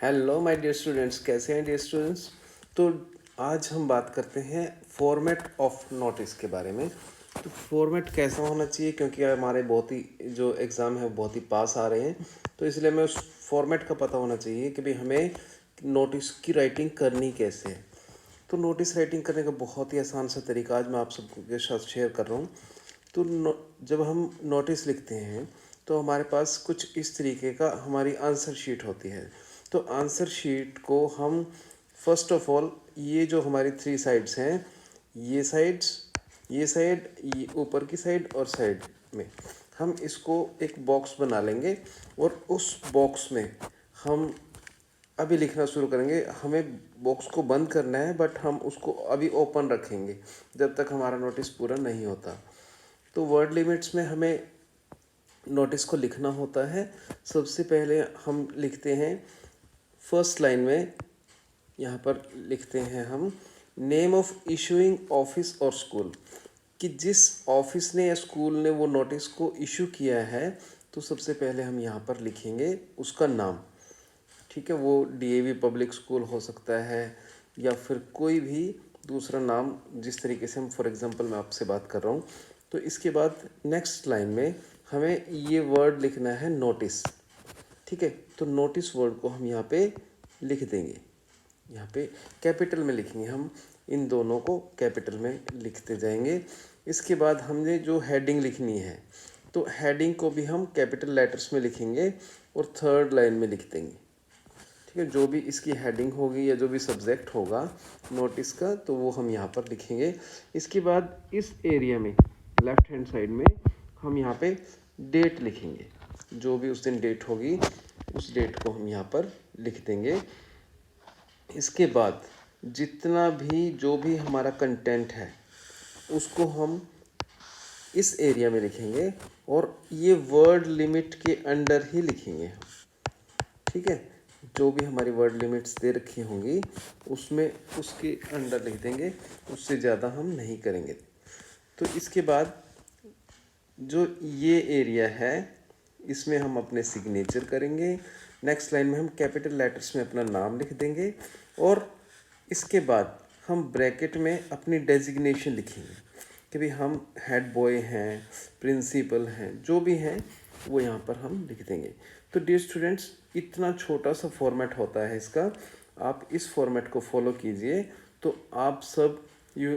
Hello my dear students, कैसे हैं dear students. तो आज हम बात करते हैं फॉर्मेट ऑफ नोटिस के बारे में। तो फॉर्मेट कैसा होना चाहिए, क्योंकि हमारे बहुत ही जो एग्ज़ाम है बहुत ही पास आ रहे हैं, तो इसलिए हमें उस फॉर्मेट का पता होना चाहिए कि भाई हमें नोटिस की राइटिंग करनी कैसे है। तो नोटिस राइटिंग करने का बहुत ही आसान सा तरीका आज मैं आप सबके साथ शेयर कर रहा हूँ। तो जब हम नोटिस लिखते हैं तो हमारे पास कुछ इस तरीके का हमारी आंसर शीट होती है। तो आंसर शीट को हम फर्स्ट ऑफ ऑल ये जो हमारी 3 साइड्स हैं, ये साइड्स, ये साइड, ये ऊपर की साइड और साइड में हम इसको एक बॉक्स बना लेंगे और उस बॉक्स में हम अभी लिखना शुरू करेंगे। हमें बॉक्स को बंद करना है, बट हम उसको अभी ओपन रखेंगे जब तक हमारा नोटिस पूरा नहीं होता। तो वर्ड लिमिट्स में हमें नोटिस को लिखना होता है। सबसे पहले हम लिखते हैं फर्स्ट लाइन में, यहाँ पर लिखते हैं हम नेम ऑफ इशूइंग ऑफिस और स्कूल, कि जिस ऑफिस ने या स्कूल ने वो नोटिस को इशू किया है, तो सबसे पहले हम यहाँ पर लिखेंगे उसका नाम। ठीक है, वो डीएवी पब्लिक स्कूल हो सकता है या फिर कोई भी दूसरा नाम, जिस तरीके से हम फॉर एग्जांपल मैं आपसे बात कर रहा हूँ। तो इसके बाद नेक्स्ट लाइन में हमें ये वर्ड लिखना है नोटिस। ठीक है, तो नोटिस वर्ड को हम यहाँ पे लिख देंगे, यहाँ पे कैपिटल में लिखेंगे। हम इन दोनों को कैपिटल में लिखते जाएंगे। इसके बाद हमने जो हेडिंग लिखनी है, तो हेडिंग को भी हम कैपिटल लेटर्स में लिखेंगे और थर्ड लाइन में लिख देंगे। ठीक है, जो भी इसकी हेडिंग होगी या जो भी सब्जेक्ट होगा नोटिस का, तो वो हम यहाँ पर लिखेंगे। इसके बाद इस एरिया में लेफ्ट हैंड साइड में हम यहाँ पे डेट लिखेंगे। जो भी उस दिन डेट होगी उस डेट को हम यहाँ पर लिख देंगे। इसके बाद जितना भी जो भी हमारा कंटेंट है उसको हम इस एरिया में लिखेंगे और ये वर्ड लिमिट के अंडर ही लिखेंगे। ठीक है, जो भी हमारी वर्ड लिमिट्स दे रखी होंगी उसमें उसके अंडर लिख देंगे, उससे ज़्यादा हम नहीं करेंगे। तो इसके बाद जो ये एरिया है इसमें हम अपने सिग्नेचर करेंगे। नेक्स्ट लाइन में हम कैपिटल लेटर्स में अपना नाम लिख देंगे और इसके बाद हम ब्रैकेट में अपनी डेजिग्नेशन लिखेंगे कि भाई हम हेड बॉय हैं, प्रिंसिपल हैं, जो भी हैं वो यहाँ पर हम लिख देंगे। तो डियर स्टूडेंट्स, इतना छोटा सा फॉर्मेट होता है इसका। आप इस फॉर्मेट को फॉलो कीजिए तो आप सब यू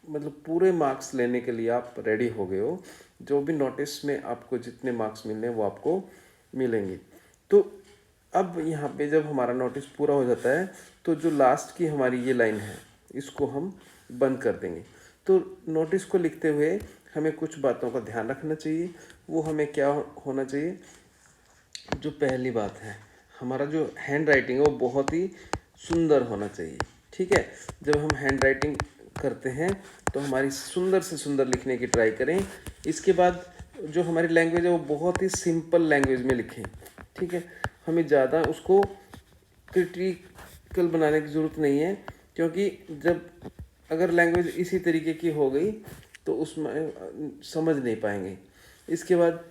मतलब पूरे मार्क्स लेने के लिए आप रेडी हो गए हो। जो भी नोटिस में आपको जितने मार्क्स मिलने हैं वो आपको मिलेंगे। तो अब यहाँ पे जब हमारा नोटिस पूरा हो जाता है तो जो लास्ट की हमारी ये लाइन है इसको हम बंद कर देंगे। तो नोटिस को लिखते हुए हमें कुछ बातों का ध्यान रखना चाहिए। वो हमें क्या होना चाहिए, जो पहली बात है, हमारा जो हैंड राइटिंग है वो बहुत ही सुंदर होना चाहिए। ठीक है, जब हम हैंड राइटिंग करते हैं तो हमारी सुंदर से सुंदर लिखने की ट्राई करें। इसके बाद जो हमारी लैंग्वेज है वो बहुत ही सिंपल लैंग्वेज में लिखें। ठीक है, हमें ज़्यादा उसको क्रिटिकल बनाने की ज़रूरत नहीं है, क्योंकि जब अगर लैंग्वेज इसी तरीके की हो गई तो उसमें समझ नहीं पाएंगे। इसके बाद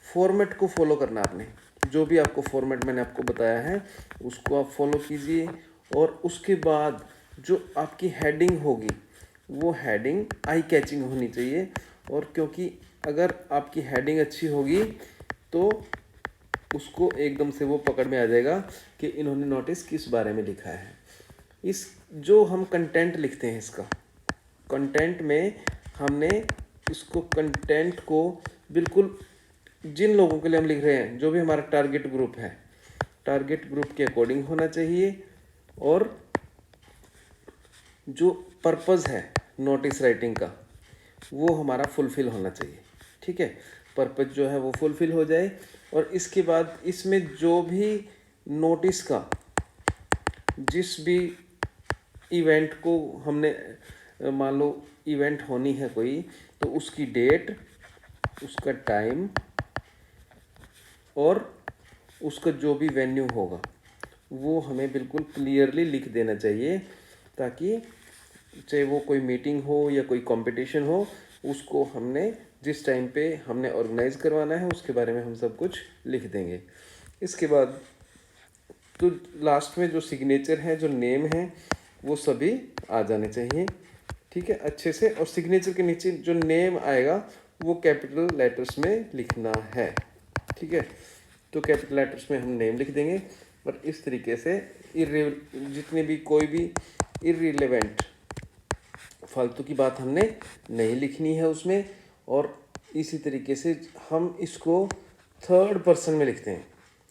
फॉर्मेट को फॉलो करना, आपने जो भी आपको फॉर्मेट मैंने आपको बताया है उसको आप फॉलो कीजिए। और उसके बाद जो आपकी हेडिंग होगी वो हेडिंग आई कैचिंग होनी चाहिए। और क्योंकि अगर आपकी हेडिंग अच्छी होगी तो उसको एकदम से वो पकड़ में आ जाएगा कि इन्होंने नोटिस किस बारे में लिखा है। इस जो हम कंटेंट लिखते हैं, इसका कंटेंट में हमने इसको कंटेंट को बिल्कुल जिन लोगों के लिए हम लिख रहे हैं, जो भी हमारा टारगेट ग्रुप है, टारगेट ग्रुप के अकॉर्डिंग होना चाहिए। और जो पर्पज़ है नोटिस राइटिंग का वो हमारा फुलफ़िल होना चाहिए। ठीक है, पर्पज़ जो है वो फुलफ़िल हो जाए। और इसके बाद इसमें जो भी नोटिस का जिस भी इवेंट को हमने मान लो इवेंट होनी है कोई, तो उसकी डेट, उसका टाइम और उसका जो भी वेन्यू होगा वो हमें बिल्कुल क्लियरली लिख देना चाहिए, ताकि चाहे वो कोई मीटिंग हो या कोई कंपटीशन हो, उसको हमने जिस टाइम पे हमने ऑर्गेनाइज करवाना है उसके बारे में हम सब कुछ लिख देंगे। इसके बाद तो लास्ट में जो सिग्नेचर है, जो नेम है, वो सभी आ जाने चाहिए, ठीक है, अच्छे से। और सिग्नेचर के नीचे जो नेम आएगा वो कैपिटल लेटर्स में लिखना है, ठीक है। तो कैपिटल लेटर्स में हम नेम लिख देंगे। और इस तरीके से जितने भी कोई भी इर्रिलेवेंट फालतू की बात हमने नहीं लिखनी है उसमें। और इसी तरीके से हम इसको थर्ड पर्सन में लिखते हैं,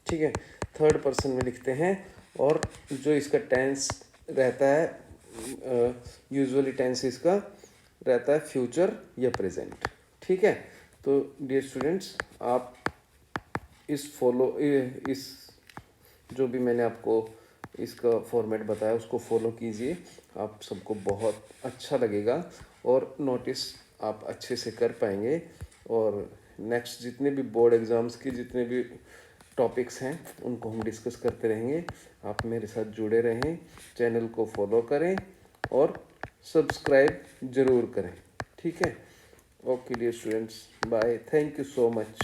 ठीक है, थर्ड पर्सन में लिखते हैं। और जो इसका टेंस रहता है, यूजुअली टेंस इसका रहता है फ्यूचर या प्रेजेंट, ठीक है। तो डियर स्टूडेंट्स, आप इस जो भी मैंने आपको इसका फॉर्मेट बताया उसको फॉलो कीजिए, आप सबको बहुत अच्छा लगेगा और नोटिस आप अच्छे से कर पाएंगे। और नेक्स्ट जितने भी बोर्ड एग्ज़ाम्स की जितने भी टॉपिक्स हैं उनको हम डिस्कस करते रहेंगे। आप मेरे साथ जुड़े रहें, चैनल को फॉलो करें और सब्सक्राइब ज़रूर करें, ठीक है। Okay dear students, bye, thank you so much.